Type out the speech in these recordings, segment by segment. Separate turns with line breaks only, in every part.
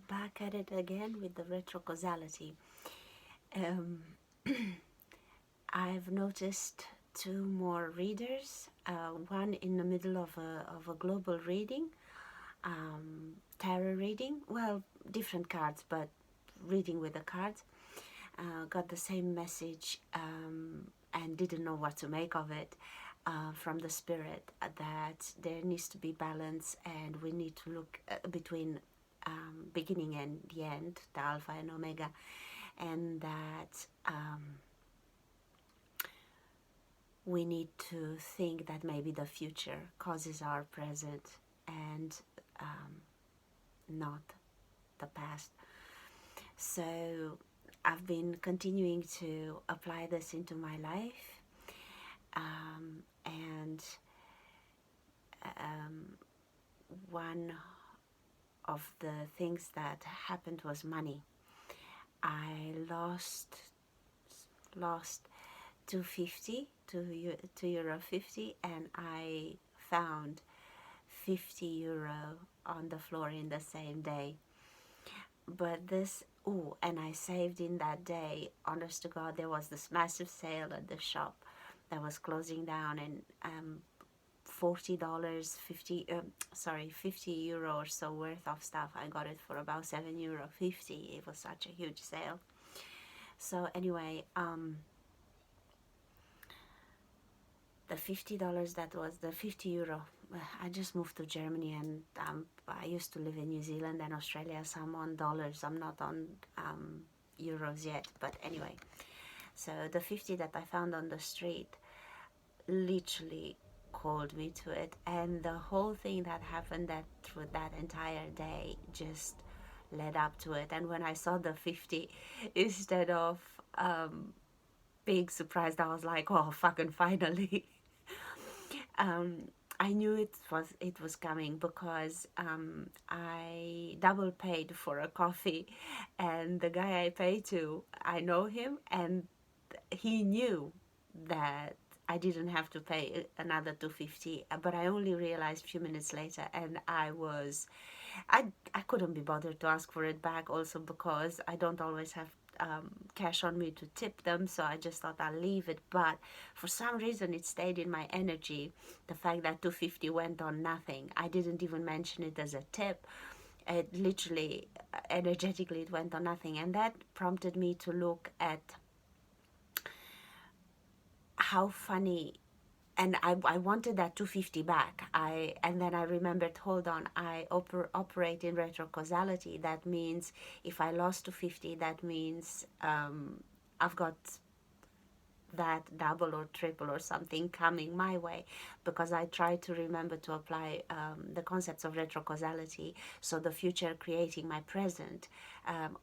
back at it again with the retrocausality. Um, I've noticed two more readers, one in the middle of a global reading, tarot reading, well, different cards, but reading with the cards, got the same message and didn't know what to make of it from the spirit, that there needs to be balance and we need to look between beginning and the end, the alpha and omega, and that we need to think that maybe the future causes our present and not the past. So I've been continuing to apply this into my life, and one of the things that happened was money. I lost 250 to euro 50, and I found 50 euro on the floor in the same day. But this, oh, and I saved in that day. Honest to God, there was this massive sale at the shop that was closing down, and $40, 50 euro or so worth of stuff. I got it for about €7.50. It was such a huge sale. So anyway, the $50, that was the 50 euro. I just moved to Germany, and I used to live in New Zealand and Australia, so I'm on dollars. I'm not on euros yet, but anyway. So the 50 that I found on the street literally called me to it, and the whole thing that happened that through that entire day just led up to it. And when I saw the 50, instead of being surprised, I was like, oh, fucking finally. I knew it was coming because I double paid for a coffee, and the guy I paid to, I know him, and he knew that I didn't have to pay another $2.50, but I only realized a few minutes later, and I couldn't be bothered to ask for it back, also because I don't always have cash on me to tip them, so I just thought I'll leave it. But for some reason it stayed in my energy, the fact that $2.50 went on nothing. I didn't even mention it as a tip. It literally, energetically, it went on nothing, and that prompted me to look at how funny. And I wanted that $2.50 back. And then I remembered, hold on, I operate in retrocausality. That means if I lost $2.50, that means I've got that double or triple or something coming my way, because I try to remember to apply the concepts of retrocausality, so the future creating my present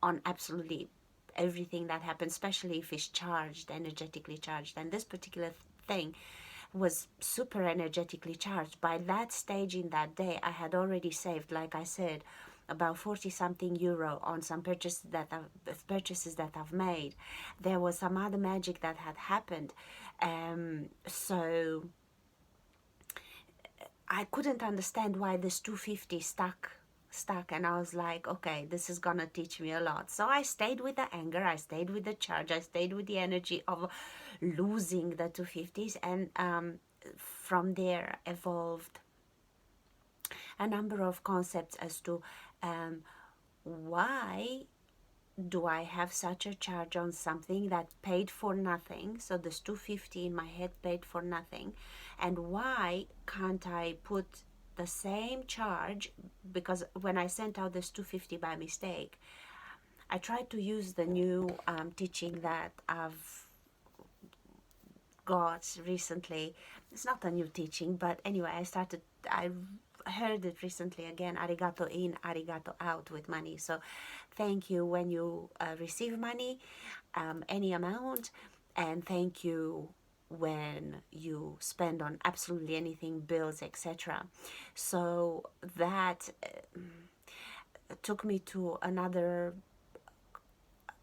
on absolutely everything that happens, especially if it's charged, energetically charged. And this particular thing was super energetically charged. By that stage in that day, I had already saved, like I said, about 40 something euro on some purchases that I've made. There was some other magic that had happened, so I couldn't understand why this 250 stuck, and I was like, okay, this is gonna teach me a lot. So I stayed with the anger, I stayed with the charge, I stayed with the energy of losing the 250s, and from there evolved a number of concepts as to why do I have such a charge on something that paid for nothing. So this 250 in my head paid for nothing, and why can't I put the same charge? Because when I sent out this 250 by mistake, I tried to use the new teaching that I've got recently. It's not a new teaching, but anyway, I heard it recently again: arigato in, arigato out with money. So thank you when you receive money, any amount, and thank you when you spend on absolutely anything, bills, etc. So that took me to another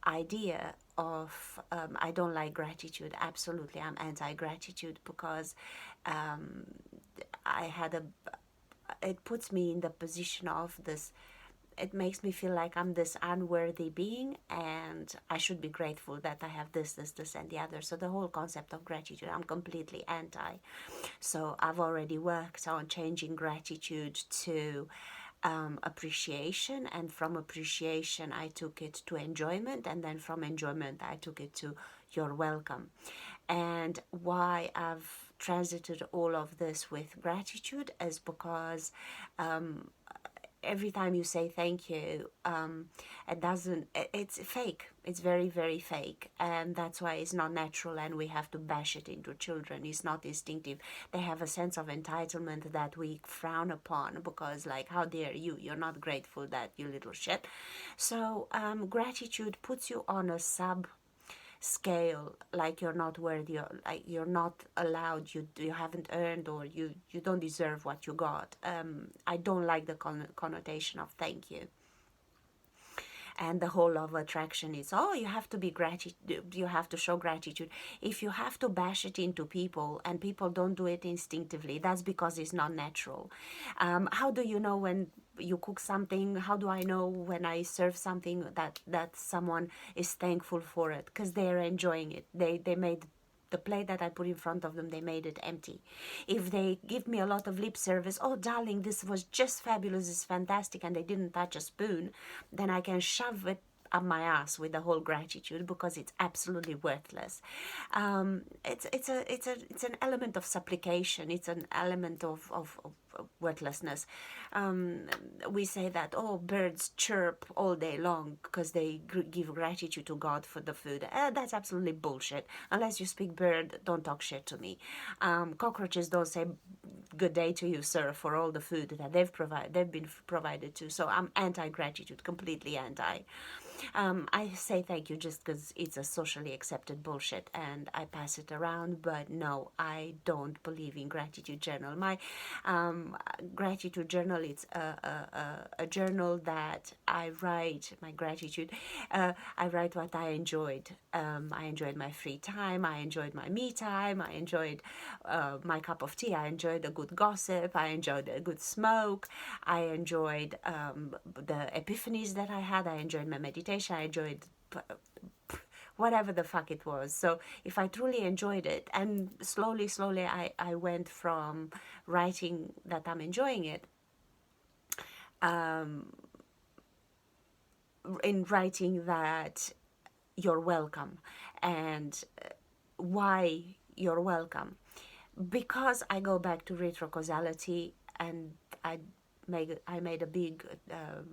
idea of I don't like gratitude. Absolutely, I'm anti-gratitude, because it puts me in the position of this it makes me feel like I'm this unworthy being, and I should be grateful that I have this, and the other. So the whole concept of gratitude, I'm completely anti. So I've already worked on changing gratitude to appreciation, and from appreciation I took it to enjoyment, and then from enjoyment I took it to you're welcome. And why I've transited all of this with gratitude is because every time you say thank you, it doesn't, it's fake. It's very, very fake. And that's why it's not natural, and we have to bash it into children. It's not instinctive. They have a sense of entitlement that we frown upon, because like, how dare you? You're not grateful, that you little shit. So gratitude puts you on a scale, like you're not worthy, or like you're not allowed, you haven't earned, or you don't deserve what you got. I don't like the connotation of thank you. And the whole law of attraction is, oh, you have to be gratitude, you have to show gratitude. If you have to bash it into people and people don't do it instinctively, that's because it's not natural. How do you know when you cook something? How do I know when I serve something that someone is thankful for it? Because they're enjoying it. They made the plate that I put in front of them, they made it empty. If they give me a lot of lip service, oh darling, this was just fabulous, it's fantastic, and they didn't touch a spoon, then I can shove it up my ass with the whole gratitude, because it's absolutely worthless. It's an element of supplication. It's an element of worthlessness. We say that, oh, birds chirp all day long because they give gratitude to God for the food. That's absolutely bullshit. Unless you speak bird, don't talk shit to me. Cockroaches don't say good day to you, sir, for all the food that they've been provided to. So I'm anti-gratitude, completely anti. I say thank you just because it's a socially accepted bullshit, and I pass it around. But no, I don't believe in gratitude journal. My gratitude journal, it's a journal that I write my gratitude. I write what I enjoyed. I enjoyed my free time. I enjoyed my me time. I enjoyed my cup of tea. I enjoyed a good gossip. I enjoyed a good smoke. I enjoyed the epiphanies that I had. I enjoyed my meditation. I enjoyed whatever the fuck it was. So if I truly enjoyed it, and slowly I went from writing that I'm enjoying it, in writing that you're welcome. And why you're welcome? Because I go back to retrocausality, and I made a big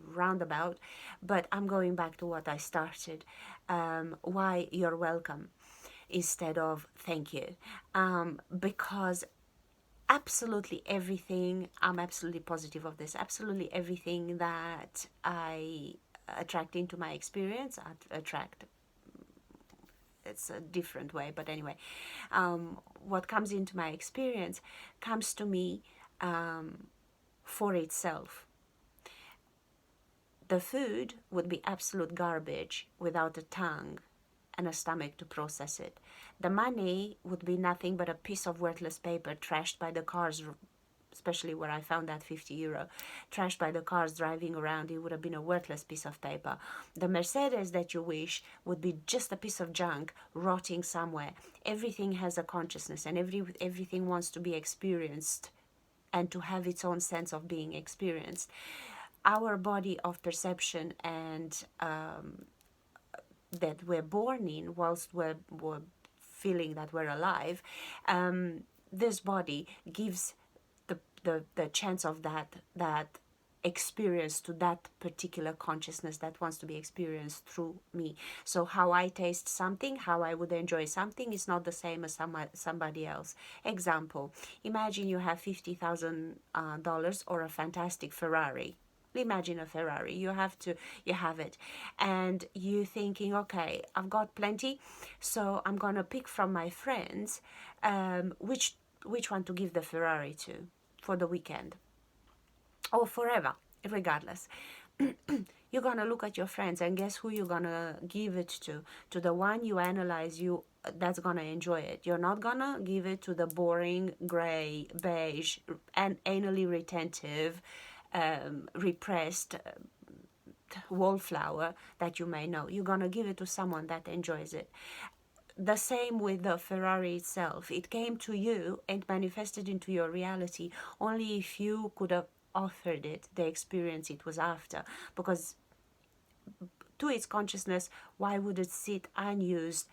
roundabout, but I'm going back to what I started. Why you're welcome instead of thank you. Because absolutely everything, I'm absolutely positive of this, absolutely everything that I attract into my experience, I attract, it's a different way, but anyway, what comes into my experience comes to me for itself. The food would be absolute garbage without a tongue and a stomach to process it. The money would be nothing but a piece of worthless paper trashed by the cars, especially where I found that €50, trashed by the cars driving around. It would have been a worthless piece of paper. The Mercedes that you wish would be just a piece of junk rotting somewhere. Everything has a consciousness, and everything wants to be experienced and to have its own sense of being experienced. Our body of perception and that we're born in, whilst we're feeling that we're alive, this body gives the chance of that experience to that particular consciousness that wants to be experienced through me. So how I taste something, how I would enjoy something, is not the same as somebody else. Example, imagine you have $50,000 or a fantastic Ferrari. Imagine a Ferrari. You have it, and you thinking, okay, I've got plenty, so I'm gonna pick from my friends which one to give the Ferrari to for the weekend or forever, regardless. You're gonna look at your friends, and guess who you're gonna give it to? To the one you analyze that's gonna enjoy it. You're not gonna give it to the boring, gray, beige, and anally retentive, repressed wallflower that you may know. You're going to give it to someone that enjoys it. The same with the Ferrari itself. It came to you and manifested into your reality only if you could have offered it the experience it was after. Because to its consciousness, why would it sit unused,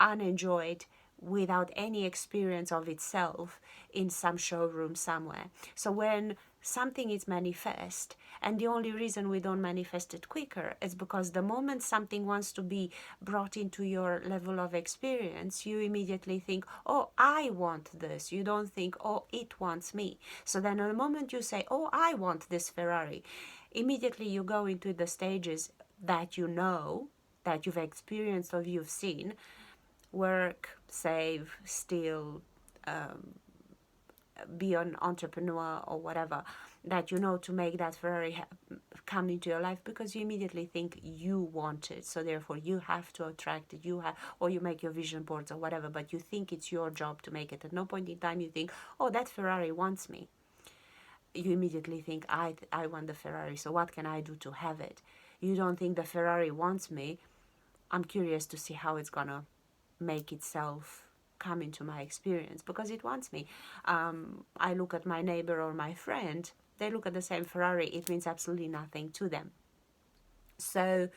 unenjoyed, without any experience of itself in some showroom somewhere? So when something is manifest, and the only reason we don't manifest it quicker is because the moment something wants to be brought into your level of experience, you immediately think, oh, I want this. You don't think, oh, it wants me. So then the moment you say, oh, I want this Ferrari, immediately you go into the stages that you know, that you've experienced or you've seen: work, save, steal, be an entrepreneur or whatever, that you know, to make that Ferrari come into your life, because you immediately think you want it. So therefore you have to attract it, or you make your vision boards or whatever, but you think it's your job to make it. At no point in time you think, oh, that Ferrari wants me. You immediately think, I want the Ferrari, so what can I do to have it? You don't think the Ferrari wants me. I'm curious to see how it's gonna make itself come into my experience, because it wants me. I look at my neighbor or my friend, they look at the same Ferrari, it means absolutely nothing to them. So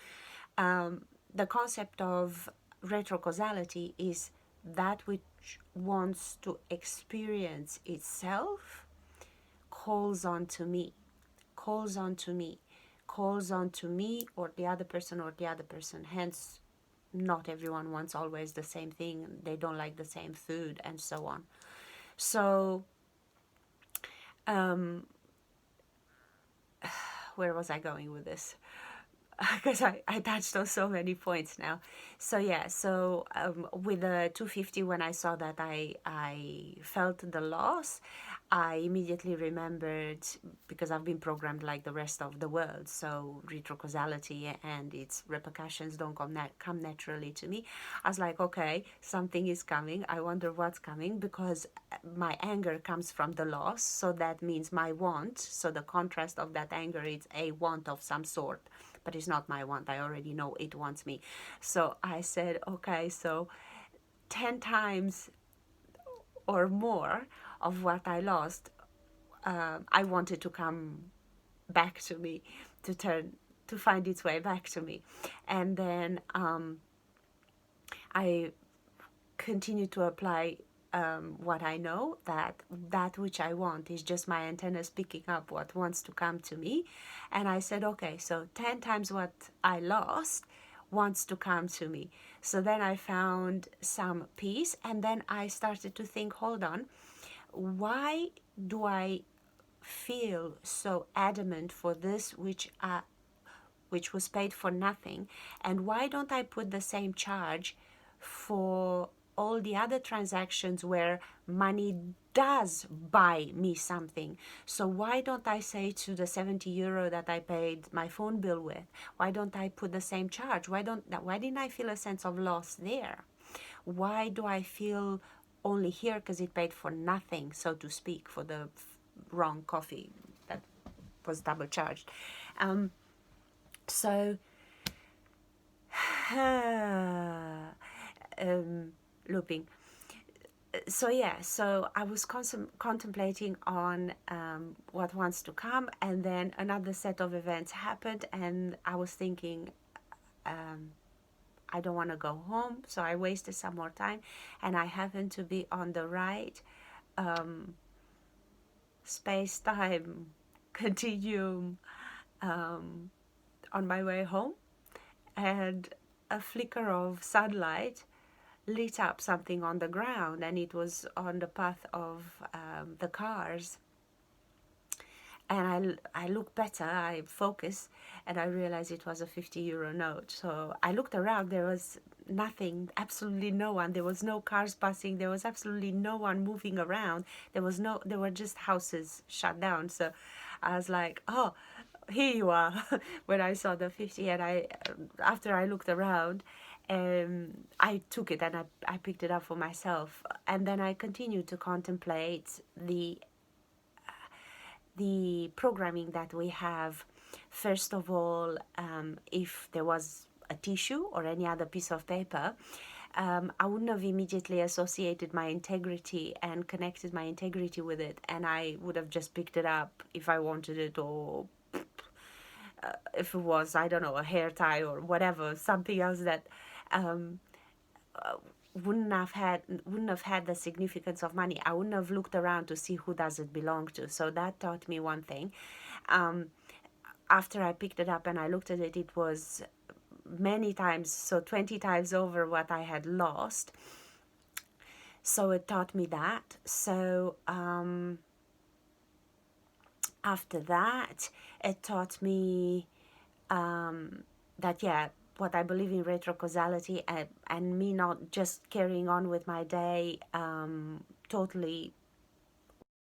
the concept of retrocausality is that which wants to experience itself calls on to me, calls on to me, calls on to me, or the other person, or the other person. Hence, not everyone wants always the same thing. They don't like the same food, and so on. So, where was I going with this? Because I touched on so many points now. So yeah, so with the 250, when I saw that I felt the loss, I immediately remembered, because I've been programmed like the rest of the world, so retrocausality and its repercussions don't come naturally to me. I was like, okay, something is coming. I wonder what's coming, because my anger comes from the loss, so that means my want. So the contrast of that anger is a want of some sort, but it's not my want. I already know it wants me. So I said, okay, so 10 times or more of what I lost, I wanted to come back to me, to find its way back to me. And then I continue to apply what I know, that which I want is just my antennas picking up what wants to come to me. And I said, okay, so 10 times what I lost wants to come to me. So then I found some peace, and then I started to think, hold on, why do I feel so adamant for this which was paid for nothing, and why don't I put the same charge for all the other transactions where money does buy me something? So why don't I say to the 70 euro that I paid my phone bill with, why don't I put the same charge? Why didn't I feel a sense of loss there? Why do I feel only here because it paid for nothing, so to speak, for the wrong coffee that was double charged? So looping. So yeah, so I was contemplating on what wants to come, and then another set of events happened, and I was thinking, I don't want to go home, so I wasted some more time, and I happened to be on the right space-time continuum on my way home, and a flicker of sunlight lit up something on the ground, and it was on the path of the cars. And I looked better, I focused, and I realized it was a 50 euro note. So I looked around, there was nothing, absolutely no one. There was no cars passing, there was absolutely no one moving around. There were just houses shut down. So I was like, oh, here you are. When I saw the 50, and after I looked around, I took it and I picked it up for myself. And then I continued to contemplate the the programming that we have. First of all, if there was a tissue or any other piece of paper, I wouldn't have immediately associated my integrity and connected my integrity with it, and I would have just picked it up if I wanted it, or if it was, I don't know, a hair tie or whatever, something else that um, wouldn't have had the significance of money. I wouldn't have looked around to see who does it belong to. So that taught me one thing. Um, After I picked it up and I looked at it, it was many times, so 20 times over what I had lost. So it taught me that. So after that, it taught me that, yeah, what I believe in retrocausality, and me not just carrying on with my day totally